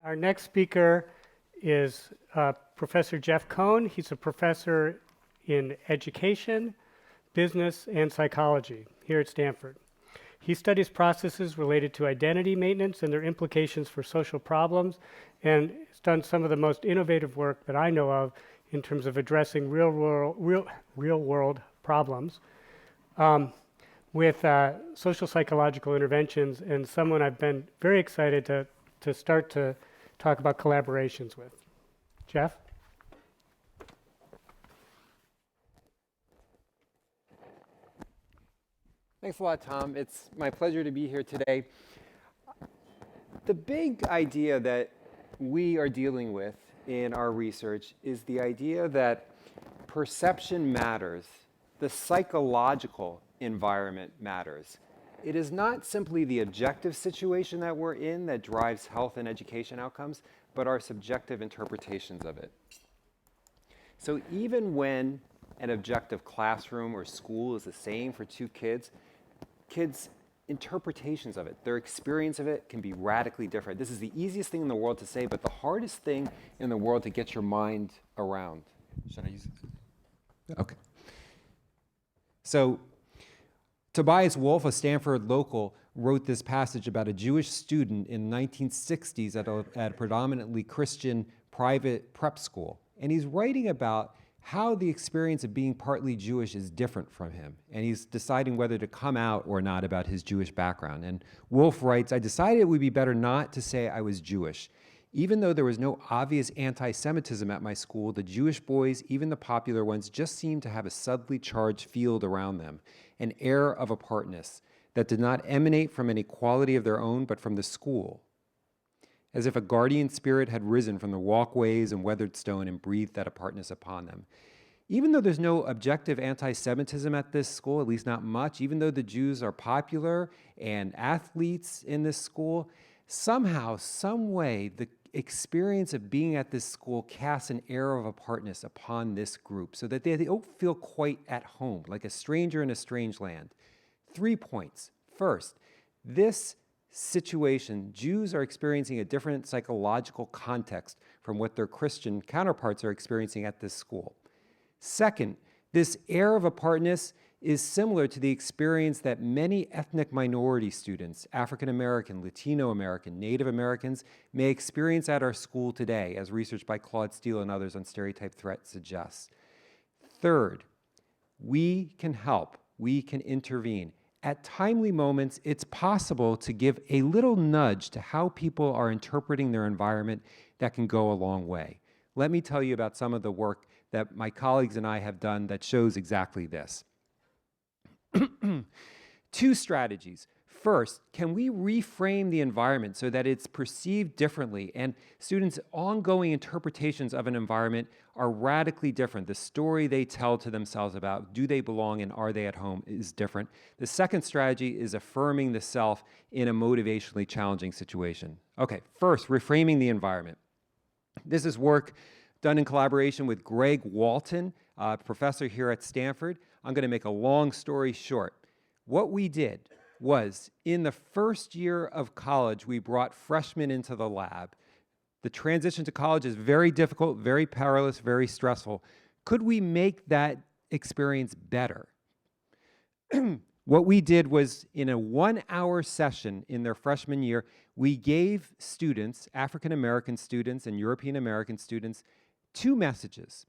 Our next speaker is Professor Geoff Cohen. He's a professor in education, business, and psychology here at Stanford. He studies processes related to identity maintenance and their implications for social problems, and has done some of the most innovative work that I know of in terms of addressing real world problems with social psychological interventions, and someone I've been very excited to start to talk about collaborations with. Geoff? Thanks a lot, Tom. It's my pleasure to be here today. The big idea that we are dealing with in our research is the idea that perception matters. The psychological environment matters. It is not simply the objective situation that we're in that drives health and education outcomes, but our subjective interpretations of it. So even when an objective classroom or school is the same for two kids' interpretations of it, their experience of it can be radically different. This is the easiest thing in the world to say, but the hardest thing in the world to get your mind around. Should I use it? Okay. So Tobias Wolff, a Stanford local, wrote this passage about a Jewish student in the 1960s at a predominantly Christian private prep school. And he's writing about how the experience of being partly Jewish is different from him. And he's deciding whether to come out or not about his Jewish background. And Wolff writes, "I decided it would be better not to say I was Jewish. Even though there was no obvious anti-Semitism at my school, the Jewish boys, even the popular ones, just seemed to have a subtly charged field around them, an air of apartness that did not emanate from any quality of their own, but from the school, as if a guardian spirit had risen from the walkways and weathered stone and breathed that apartness upon them. Even though there's no objective anti-Semitism at this school, at least not much, even though the Jews are popular and athletes in this school, somehow, some way, the experience of being at this school casts an air of apartness upon this group so that they don't feel quite at home, like a stranger in a strange land." 3 points. First, this situation, Jews are experiencing a different psychological context from what their Christian counterparts are experiencing at this school. Second, this air of apartness is similar to the experience that many ethnic minority students, African American, Latino American, Native Americans, may experience at our school today, as research by Claude Steele and others on stereotype threat suggests. Third, we can help, we can intervene. At timely moments, it's possible to give a little nudge to how people are interpreting their environment that can go a long way. Let me tell you about some of the work that my colleagues and I have done that shows exactly this. 2 strategies. First, can we reframe the environment so that it's perceived differently and students' ongoing interpretations of an environment are radically different? The story they tell to themselves about do they belong and are they at home is different. The second strategy is affirming the self in a motivationally challenging situation. Okay, first, reframing the environment. This is work done in collaboration with Greg Walton, a professor here at Stanford. I'm going to make a long story short. What we did was, in the first year of college, we brought freshmen into the lab. The transition to college is very difficult, very perilous, very stressful. Could we make that experience better? What we did was, in a 1-hour session in their freshman year, we gave students, African American students and European American students, 2 messages.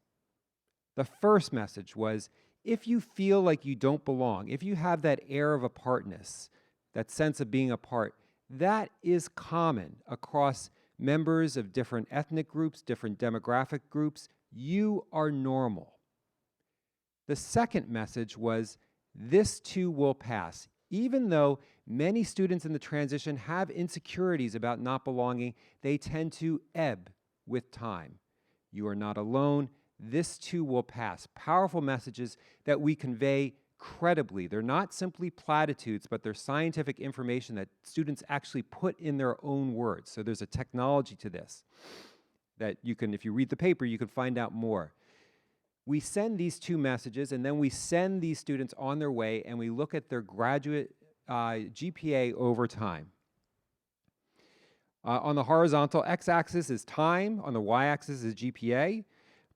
The first message was, if you feel like you don't belong, if you have that air of apartness, that sense of being apart, that is common across members of different ethnic groups, different demographic groups. You are normal. The second message was, this too will pass. Even though many students in the transition have insecurities about not belonging, they tend to ebb with time. You are not alone. This too will pass. Powerful messages that we convey credibly. They're not simply platitudes, but they're scientific information that students actually put in their own words. So there's a technology to this that you can, if you read the paper, you can find out more. We send these 2 messages, and then we send these students on their way, and we look at their graduate GPA over time. On the horizontal x-axis is time, on the y-axis is GPA.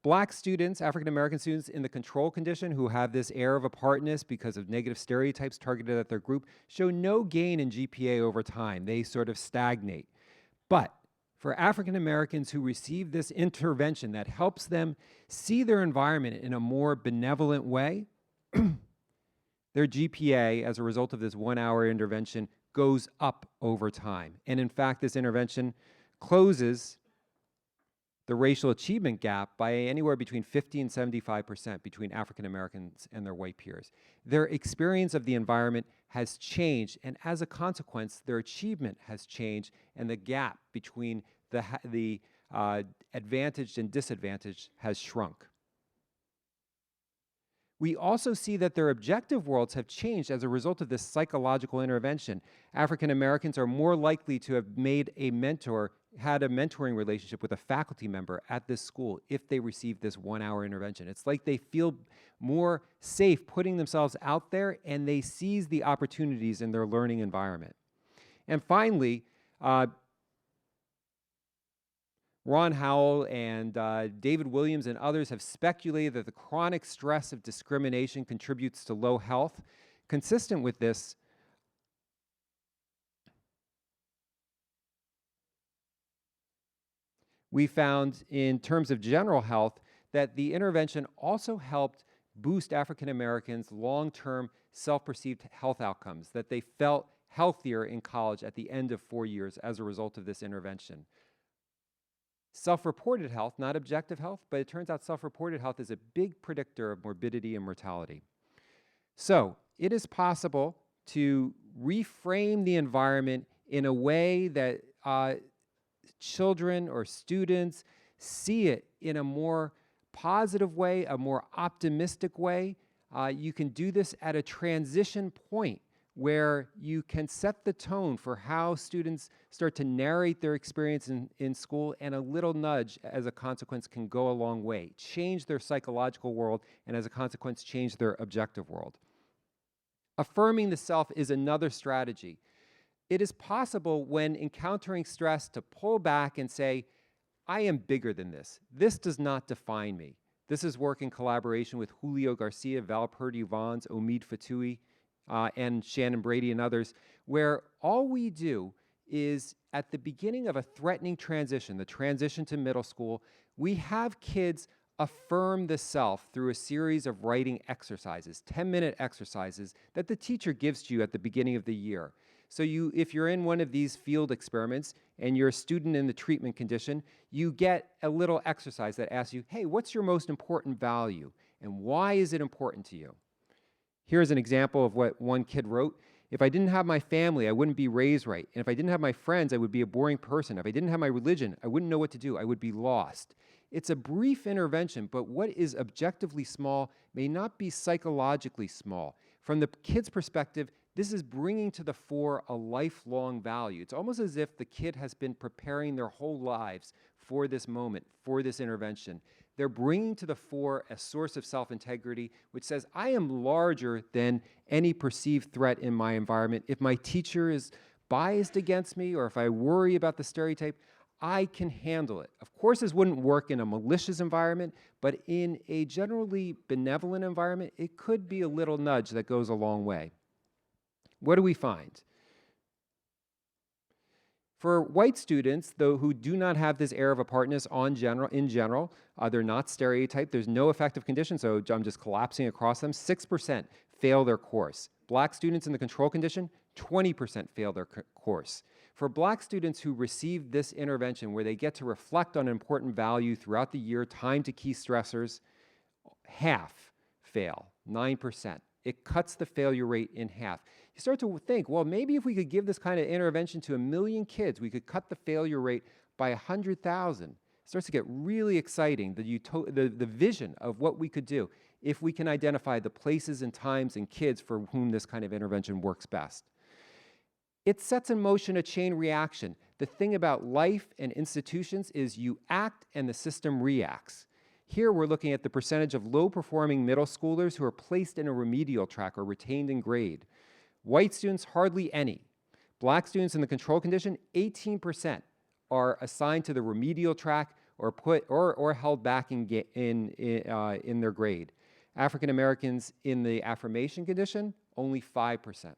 Black students, African American students in the control condition who have this air of apartness because of negative stereotypes targeted at their group show no gain in GPA over time. They sort of stagnate. But for African Americans who receive this intervention that helps them see their environment in a more benevolent way, their GPA, as a result of this 1 hour intervention, goes up over time. And in fact, this intervention closes the racial achievement gap by anywhere between 50 and 75% between African Americans and their white peers. Their experience of the environment has changed, and as a consequence, their achievement has changed, and the gap between the advantaged and disadvantaged has shrunk. We also see that their objective worlds have changed as a result of this psychological intervention. African Americans are more likely to have had a mentoring relationship with a faculty member at this school if they received this 1 hour intervention. It's like they feel more safe putting themselves out there, and they seize the opportunities in their learning environment. And finally, Ron Howell and David Williams and others have speculated that the chronic stress of discrimination contributes to low health. Consistent with this, we found in terms of general health that the intervention also helped boost African Americans' long-term self-perceived health outcomes, that they felt healthier in college at the end of 4 years as a result of this intervention. Self-reported health, not objective health, but it turns out self-reported health is a big predictor of morbidity and mortality. So it is possible to reframe the environment in a way that children or students see it in a more positive way, a more optimistic way. You can do this at a transition point where you can set the tone for how students start to narrate their experience in school, and a little nudge as a consequence can go a long way, change their psychological world, and as a consequence, change their objective world. Affirming the self is another strategy. It is possible when encountering stress to pull back and say, I am bigger than this. This does not define me. This is work in collaboration with Julio Garcia, Valpurdi Vons, Omid Fatoui, and Shannon Brady and others, where all we do is at the beginning of a threatening transition, the transition to middle school, we have kids affirm the self through a series of writing exercises, 10-minute exercises that the teacher gives to you at the beginning of the year. So if you're in one of these field experiments and you're a student in the treatment condition, you get a little exercise that asks you, hey, what's your most important value? And why is it important to you? Here's an example of what one kid wrote. If I didn't have my family, I wouldn't be raised right. And if I didn't have my friends, I would be a boring person. If I didn't have my religion, I wouldn't know what to do. I would be lost. It's a brief intervention, but what is objectively small may not be psychologically small. From the kid's perspective, this is bringing to the fore a lifelong value. It's almost as if the kid has been preparing their whole lives for this moment, for this intervention. They're bringing to the fore a source of self-integrity which says, I am larger than any perceived threat in my environment. If my teacher is biased against me, or if I worry about the stereotype, I can handle it. Of course, this wouldn't work in a malicious environment, but in a generally benevolent environment, it could be a little nudge that goes a long way. What do we find? For white students, though, who do not have this air of apartness in general, they're not stereotyped, there's no effective condition, so I'm just collapsing across them, 6% fail their course. Black students in the control condition, 20% fail their course. For black students who receive this intervention where they get to reflect on an important value throughout the year, time to key stressors, half fail, 9%. It cuts the failure rate in half. You start to think, well, maybe if we could give this kind of intervention to 1 million kids, we could cut the failure rate by 100,000. It starts to get really exciting, the vision of what we could do if we can identify the places and times and kids for whom this kind of intervention works best. It sets in motion a chain reaction. The thing about life and institutions is you act and the system reacts. Here we're looking at the percentage of low-performing middle schoolers who are placed in a remedial track or retained in grade. White students, hardly any. Black students in the control condition, 18%. are assigned to the remedial track or held back in their grade. African Americans in the affirmation condition, only 5%.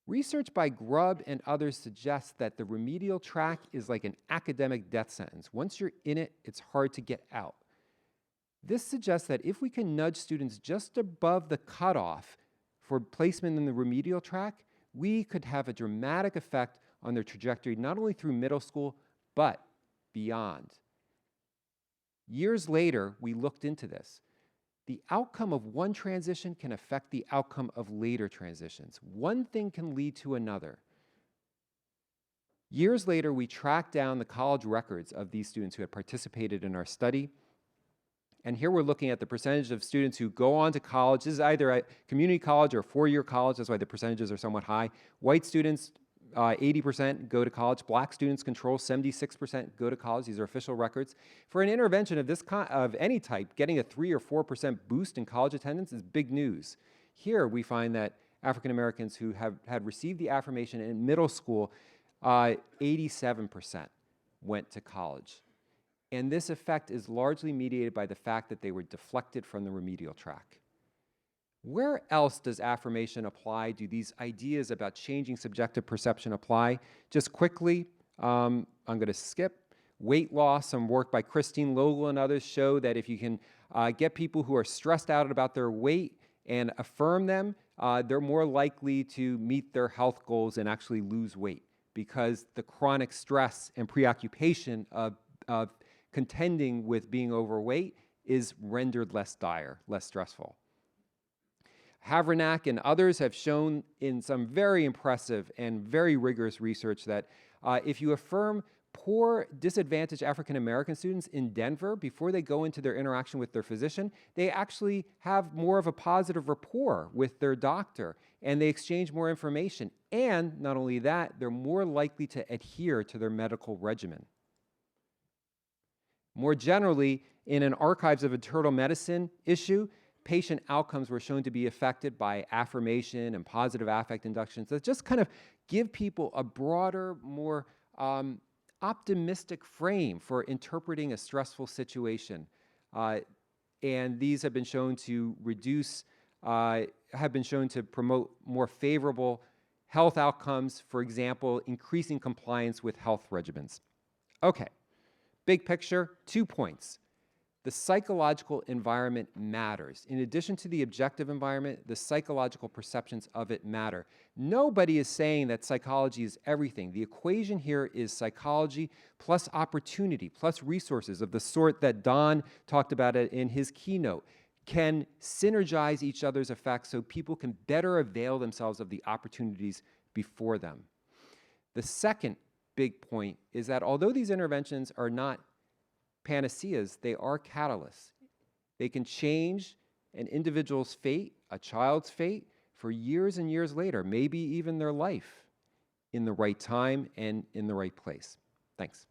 Research by Grubb and others suggests that the remedial track is like an academic death sentence. Once you're in it, it's hard to get out. This suggests that if we can nudge students just above the cutoff for placement in the remedial track, we could have a dramatic effect on their trajectory, not only through middle school, but beyond. Years later, we looked into this. The outcome of one transition can affect the outcome of later transitions. One thing can lead to another. Years later, we tracked down the college records of these students who had participated in our study. And here we're looking at the percentage of students who go on to college. This is either a community college or a four-year college. That's why the percentages are somewhat high. White students, 80% go to college. Black students control 76% go to college. These are official records. For an intervention of any type, getting a 3 or 4% boost in college attendance is big news. Here we find that African Americans who had received the affirmation in middle school, 87% went to college. And this effect is largely mediated by the fact that they were deflected from the remedial track. Where else does affirmation apply? Do these ideas about changing subjective perception apply? Just quickly, I'm going to skip. Weight loss, some work by Christine Logel and others show that if you can get people who are stressed out about their weight and affirm them, they're more likely to meet their health goals and actually lose weight, because the chronic stress and preoccupation of contending with being overweight is rendered less dire, less stressful. Havernack and others have shown in some very impressive and very rigorous research that if you affirm poor, disadvantaged African American students in Denver before they go into their interaction with their physician, they actually have more of a positive rapport with their doctor, and they exchange more information. And not only that, they're more likely to adhere to their medical regimen. More generally, in an Archives of Internal Medicine issue, patient outcomes were shown to be affected by affirmation and positive affect induction. So just kind of give people a broader, more optimistic frame for interpreting a stressful situation. And these have been shown to promote more favorable health outcomes, for example, increasing compliance with health regimens. Okay, big picture, 2 points. The psychological environment matters. In addition to the objective environment, the psychological perceptions of it matter. Nobody is saying that psychology is everything. The equation here is psychology plus opportunity, plus resources of the sort that Don talked about in his keynote, can synergize each other's effects so people can better avail themselves of the opportunities before them. The second big point is that although these interventions are not panaceas, they are catalysts. They can change an individual's fate, a child's fate, for years and years later, maybe even their life, in the right time and in the right place. Thanks.